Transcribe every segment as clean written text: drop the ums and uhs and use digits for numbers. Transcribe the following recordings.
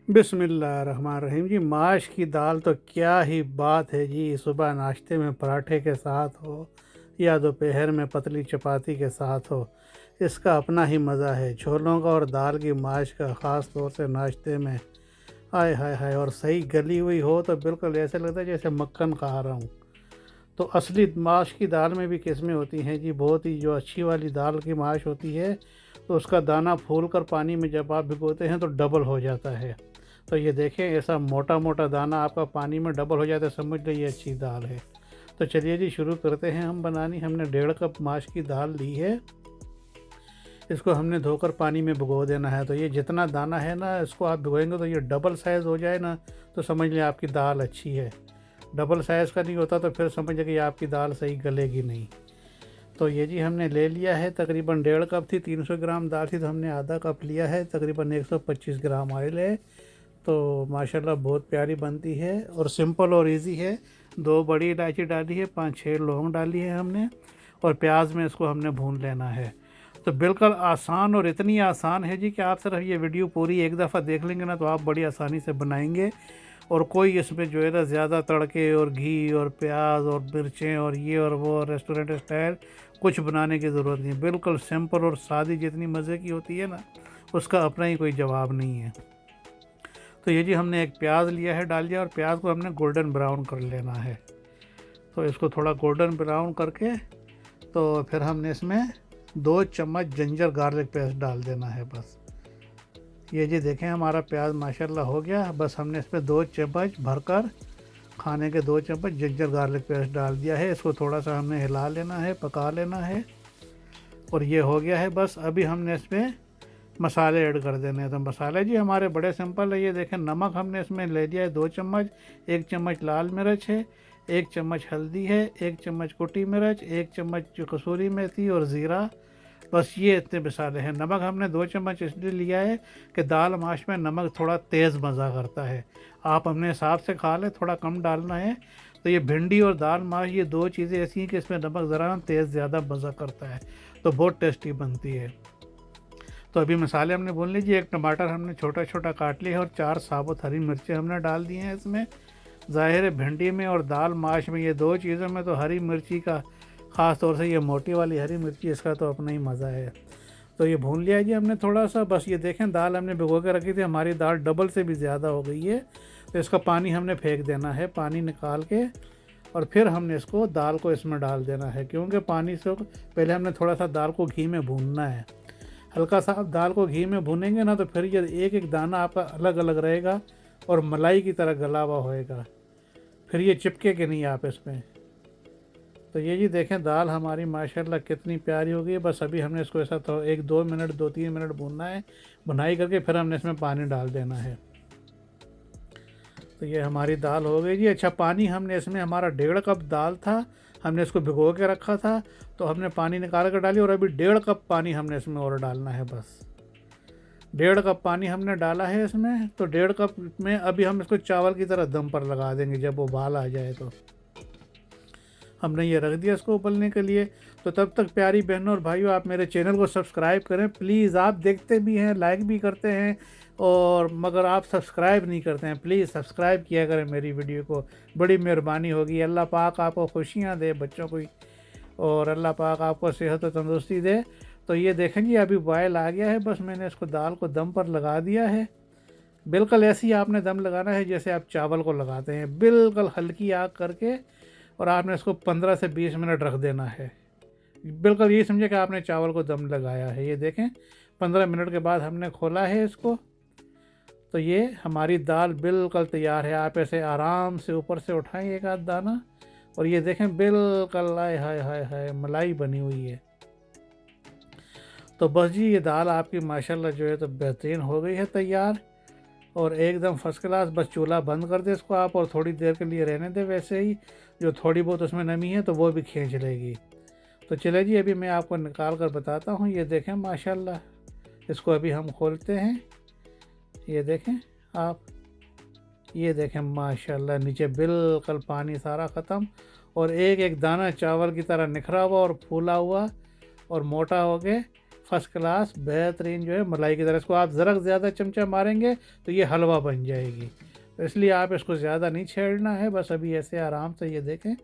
बिस्मिल्लाहिर्रहमानिर्रहीम जी। माश की दाल तो क्या ही बात है जी। सुबह नाश्ते में पराठे के साथ हो या दोपहर में पतली चपाती के साथ हो, इसका अपना ही मज़ा है। छोलों का और दाल की माश का ख़ास तौर से नाश्ते में, हाय हाय हाय, और सही गली हुई हो तो बिल्कुल ऐसे लगता है जैसे मक्खन खा रहा हूँ। तो असली माश की दाल में भी किस्में होती हैं जी। बहुत ही जो अच्छी वाली दाल की माश होती है तो उसका दाना फूल कर पानी में जब आप भिगोते हैं तो डबल हो जाता है। तो ये देखें, ऐसा मोटा मोटा दाना आपका पानी में डबल हो जाता है, समझ लो ये अच्छी दाल है। तो चलिए जी, शुरू करते हैं हम बनानी। हमने 1.5 कप माश की दाल ली है। इसको हमने धोकर पानी में भिगो देना है। तो ये जितना दाना है ना, इसको आप भिगोएंगे तो ये डबल साइज़ हो जाए ना, तो समझ लें आपकी दाल अच्छी है। डबल साइज़ का नहीं होता तो फिर समझ कि आपकी दाल सही गलेगी नहीं। तो ये जी हमने ले लिया है, तकरीबन 1.5 कप थी, 300 ग्राम दाल थी तो हमने आधा कप लिया है। तकरीबन 125 ग्राम ऑयल है। तो माशाल्लाह बहुत प्यारी बनती है और सिंपल और इजी है। 2 बड़ी इलायची डाली है, 5-6 लौंग डाली है हमने, और प्याज में इसको हमने भून लेना है। तो बिल्कुल आसान, और इतनी आसान है जी कि आप सिर्फ ये वीडियो पूरी एक दफ़ा देख लेंगे ना तो आप बड़ी आसानी से बनाएंगे। और कोई इसमें जो है ना ज़्यादा तड़के और घी और प्याज और मिर्चें और ये और वो रेस्टोरेंट स्टाइल कुछ बनाने की ज़रूरत नहीं। बिल्कुल सिंपल और सादी जितनी मज़े की होती है ना, उसका अपना ही कोई जवाब नहीं है। तो ये जी हमने एक प्याज लिया है, डाल दिया, और प्याज को हमने गोल्डन ब्राउन कर लेना है। तो इसको थोड़ा गोल्डन ब्राउन करके तो फिर हमने इसमें 2 चम्मच जिंजर गार्लिक पेस्ट डाल देना है बस। ये जी देखें, हमारा प्याज माशाल्लाह हो गया। बस हमने इसमें 2 चम्मच भरकर, खाने के 2 चम्मच जिंजर गार्लिक पेस्ट डाल दिया है। इसको थोड़ा सा हमने हिला लेना है, पका लेना है, और ये हो गया है। बस अभी हमने इसमें मसाले ऐड कर देने हैं। तो मसाले जी हमारे बड़े सिंपल है। ये देखें, नमक हमने इसमें ले लिया है 2 चम्मच, 1 चम्मच लाल मिर्च है, 1 चम्मच हल्दी है, 1 चम्मच कुटी मिर्च, 1 चम्मच कसूरी मेथी और ज़ीरा। बस ये इतने मसाले हैं। नमक हमने 2 चम्मच इसलिए लिया है कि दाल माश में नमक थोड़ा तेज़ मज़ा करता है। आप अपने हिसाब से खा लें, थोड़ा कम डालना है। तो ये भिंडी और दाल माश, ये 2 चीज़ें ऐसी हैं कि इसमें नमक ज़रा तेज़ ज़्यादा मज़ा करता है, तो बहुत टेस्टी बनती है। तो अभी मसाले हमने भून लीजिए। एक टमाटर हमने छोटा छोटा काट लिया है, और 4 साबुत हरी मिर्चें हमने डाल दी हैं इसमें। ज़ाहिर है भिंडी में और दाल माश में, ये 2 चीज़ों में तो हरी मिर्ची का, ख़ास तौर से ये मोटी वाली हरी मिर्ची, इसका तो अपना ही मज़ा है। तो ये भून लिया जी हमने थोड़ा सा। बस ये देखें, दाल हमने भिगो के रखी थी, हमारी दाल डबल से भी ज़्यादा हो गई है। तो इसका पानी हमने फेंक देना है, पानी निकाल के, और फिर हमने इसको दाल को इसमें डाल देना है। क्योंकि पानी से पहले हमने थोड़ा सा दाल को घी में भूनना है। हल्का सा आप दाल को घी में भूनेंगे ना तो फिर ये एक एक दाना आपका अलग अलग रहेगा और मलाई की तरह गला हुआ होएगा, फिर ये चिपके के नहीं आप इसमें। तो ये जी देखें, दाल हमारी माशाल्लाह कितनी प्यारी हो गई है। बस अभी हमने इसको ऐसा तो 1-2 मिनट, 2-3 मिनट भूनना है, भुनाई करके फिर हमने इसमें पानी डाल देना है। तो ये हमारी दाल हो गई जी। अच्छा, पानी हमने इसमें, हमारा 1.5 कप दाल था, हमने इसको भिगो के रखा था, तो हमने पानी निकाल कर डाली, और अभी 1.5 कप पानी हमने इसमें और डालना है बस। 1.5 कप पानी हमने डाला है इसमें। तो 1.5 कप में अभी हम इसको चावल की तरह दम पर लगा देंगे। जब उबाल आ जाए तो हमने ये रख दिया इसको उबलने के लिए। तो तब तक प्यारी बहनों और भाइयों, आप मेरे चैनल को सब्सक्राइब करें प्लीज़। आप देखते भी हैं, लाइक भी करते हैं, और मगर आप सब्सक्राइब नहीं करते हैं। प्लीज़ सब्सक्राइब किया करें मेरी वीडियो को, बड़ी मेहरबानी होगी। अल्लाह पाक आपको खुशियाँ दे, बच्चों को, और अल्लाह पाक आपको सेहत और तंदुरुस्ती दे। तो ये देखें जी, अभी बॉयल आ गया है। बस मैंने इसको, दाल को दम पर लगा दिया है। बिल्कुल ऐसे ही आपने दम लगाना है जैसे आप चावल को लगाते हैं, बिल्कुल हल्की आग करके, और आपने इसको 15 से 20 मिनट रख देना है। बिल्कुल ये समझे कि आपने चावल को दम लगाया है। ये देखें, 15 मिनट के बाद हमने खोला है इसको। तो ये हमारी दाल बिल्कुल तैयार है। आप ऐसे आराम से ऊपर से उठाएं एक आध दाना, और ये देखें बिल्कुल, हाय हाय हाय हाय, मलाई बनी हुई है। तो बस जी, ये दाल आपकी माशाल्लाह जो है तो बेहतरीन हो गई है तैयार, और एकदम फर्स्ट क्लास। बस चूल्हा बंद कर दे इसको आप, और थोड़ी देर के लिए रहने दे वैसे ही। जो थोड़ी बहुत उसमें नमी है तो वो भी खींच लेगी। तो चले जी, अभी मैं आपको निकाल कर बताता हूँ। ये देखें माशाल्लाह, इसको अभी हम खोलते हैं। ये देखें आप, ये देखें माशाल्लाह, नीचे बिल्कुल पानी सारा ख़त्म, और एक एक दाना चावल की तरह निखरा हुआ और फूला हुआ और मोटा हो के फर्स्ट क्लास बेहतरीन जो है मलाई की तरह। इसको आप ज़रा ज़्यादा चमचा मारेंगे तो ये हलवा बन जाएगी, तो इसलिए आप इसको ज़्यादा नहीं छेड़ना है। बस अभी ऐसे आराम से ये देखें,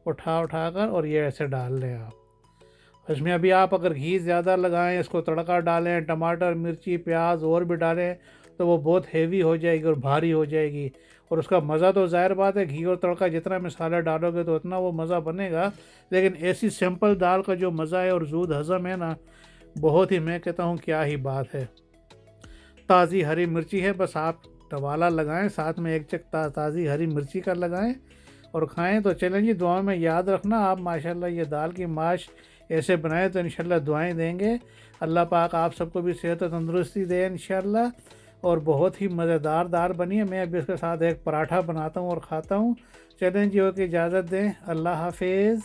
उठा कर और ये ऐसे डाल लें आप। इसमें अभी आप अगर घी ज़्यादा लगाएं, इसको तड़का डालें, टमाटर मिर्ची प्याज और भी डालें, तो वो बहुत हेवी हो जाएगी और भारी हो जाएगी। और उसका मज़ा तो ज़ाहिर बात है, घी और तड़का जितना मसाला डालोगे तो उतना वो मज़ा बनेगा। लेकिन ऐसी सिंपल दाल का जो मज़ा है और जूद हज़म है ना, बहुत ही, मैं कहता हूँ क्या ही बात है। ताज़ी हरी मिर्ची है, बस आप टवाला लगाएं, साथ में एक चक ताज़ी हरी मिर्ची का लगाएं और खाएं। तो चलें जी, दुआ में याद रखना आप माशाल्लाह ये दाल की माश ऐसे बनाएं तो इंशाल्लाह दुआएं देंगे। अल्लाह पाक आप सबको भी सेहत और तंदुरुस्ती दे इंशाल्लाह। और बहुत ही मज़ेदार दाल बनी है। मैं अभी इसके साथ एक पराठा बनाता हूँ और खाता हूँ। चलें जी, ओके, इजाज़त दें, अल्लाह हाफिज़।